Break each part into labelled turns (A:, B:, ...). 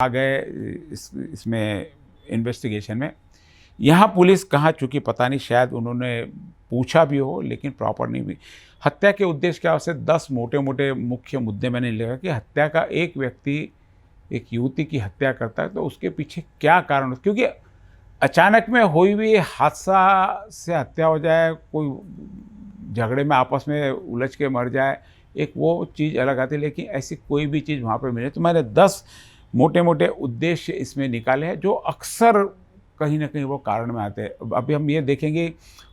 A: आ गए इसमें इन्वेस्टिगेशन में। यहाँ पुलिस कहाँ, चूँकि पता नहीं, शायद उन्होंने पूछा भी हो लेकिन प्रॉपर नहीं हुई। हत्या के उद्देश्य क्या, उससे 10 मोटे-मोटे मुख्य मुद्दे मैंने लिखा कि हत्या का एक व्यक्ति एक युवती की हत्या करता है तो उसके पीछे क्या कारण, क्योंकि अचानक में हुई हुई हादसा से हत्या हो जाए, कोई झगड़े में आपस में उलझ के मर जाए, एक वो चीज़ अलग आती है, लेकिन ऐसी कोई भी चीज़ वहाँ पे मिले। तो मैंने 10 मोटे-मोटे उद्देश्य इसमें निकाले हैं जो अक्सर कहीं न कहीं वो कारण में आते हैं। अभी हम ये देखेंगे,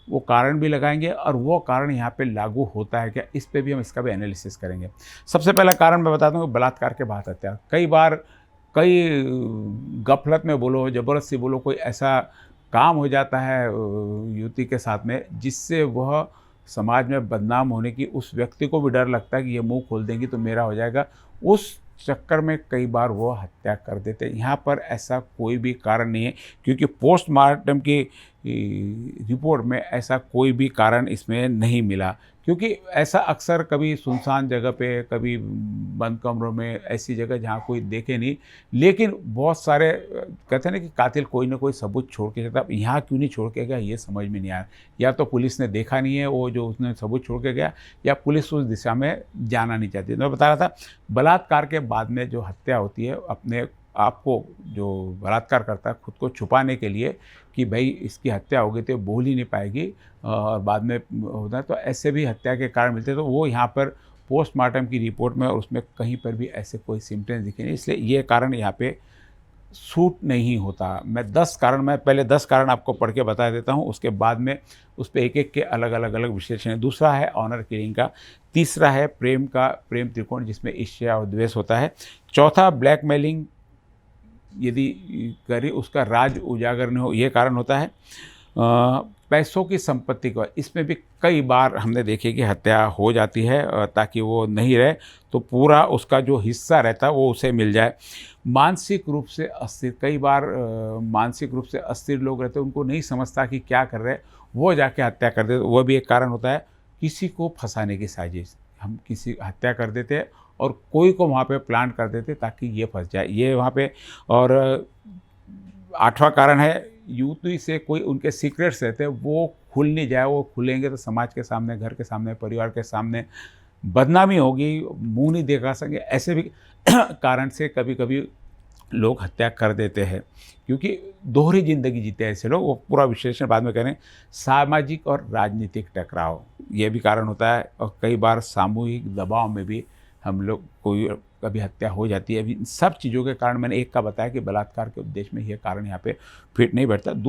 A: वो कारण भी लगाएँगे और वो कारण यहाँ पे लागू होता है क्या, इस पे भी हम इसका भी एनालिसिस करेंगे। सबसे पहला कारण मैं बताता हूँ, बलात्कार के बाद हत्या। कई बार कई गफलत में बोलो, ज़बरदस्ती बोलो, कोई ऐसा काम हो जाता है युवती के साथ में जिससे वह समाज में बदनाम होने की, उस व्यक्ति को भी डर लगता है कि ये मुँह खोल देंगी तो मेरा हो जाएगा। उस चक्कर में कई बार वो हत्या कर देते हैं। यहाँ पर ऐसा कोई भी कारण नहीं है, क्योंकि पोस्टमार्टम की रिपोर्ट में ऐसा कोई भी कारण इसमें नहीं मिला। क्योंकि ऐसा अक्सर कभी सुनसान जगह पे, कभी बंद कमरों में, ऐसी जगह जहाँ कोई देखे नहीं, लेकिन बहुत सारे कहते हैं ना कि कातिल कोई ना कोई सबूत छोड़ के जाता है। अब यहाँ क्यों नहीं छोड़ के गया, ये समझ में नहीं आया। या तो पुलिस ने देखा नहीं है वो जो उसने सबूत छोड़ के गया, या पुलिस उस दिशा में जाना नहीं चाहती। तो मैं बता रहा था, बलात्कार के बाद में जो हत्या होती है, अपने आपको जो बलात्कार करता है खुद को छुपाने के लिए कि भाई इसकी हत्या हो गई तो बोल ही नहीं पाएगी और बाद में होता है, तो ऐसे भी हत्या के कारण मिलते हैं। तो वो यहाँ पर पोस्टमार्टम की रिपोर्ट में और उसमें कहीं पर भी ऐसे कोई सिम्टम्स दिखे नहीं, इसलिए ये कारण यहाँ पे सूट नहीं होता। मैं पहले 10 कारण आपको पढ़ के बता देता हूँ, उसके बाद में उस पे एक-एक के अलग-अलग विश्लेषण है। दूसरा है ऑनर किलिंग का, तीसरा है प्रेम त्रिकोण जिसमें ईर्ष्या और द्वेष होता है। चौथा ब्लैकमेलिंग यदि करे, उसका राज उजागर न हो, ये कारण होता है। पैसों की संपत्ति का, इसमें भी कई बार हमने देखे कि हत्या हो जाती है ताकि वो नहीं रहे तो पूरा उसका जो हिस्सा रहता है वो उसे मिल जाए। मानसिक रूप से अस्थिर, कई बार मानसिक रूप से अस्थिर लोग रहते हैं, उनको नहीं समझता कि क्या कर रहे हैं, वो जाके हत्या कर देते, वो भी एक कारण होता है। किसी को फंसाने की साजिश, हम किसी हत्या कर देते हैं और कोई को वहाँ पे प्लांट कर देते ताकि ये फंस जाए, ये वहाँ पे। और 8वां कारण है, युवती से कोई उनके सीक्रेट्स रहते हैं वो खुल नहीं जाए, वो खुलेंगे तो समाज के सामने, घर के सामने, परिवार के सामने बदनामी होगी, मुँह नहीं दिखा सकेंगे। ऐसे भी कारण से कभी-कभी लोग हत्या कर देते हैं, क्योंकि दोहरी ज़िंदगी जीते हैं ऐसे लोग। वो पूरा विश्लेषण बाद में करें। सामाजिक और राजनीतिक टकराव, ये भी कारण होता है, और कई बार सामूहिक दबाव में भी हम लोग कोई कभी हत्या हो जाती है। अभी इन सब चीज़ों के कारण मैंने एक का बताया कि बलात्कार के उद्देश्य में ये कारण यहाँ पे फिट नहीं बैठता।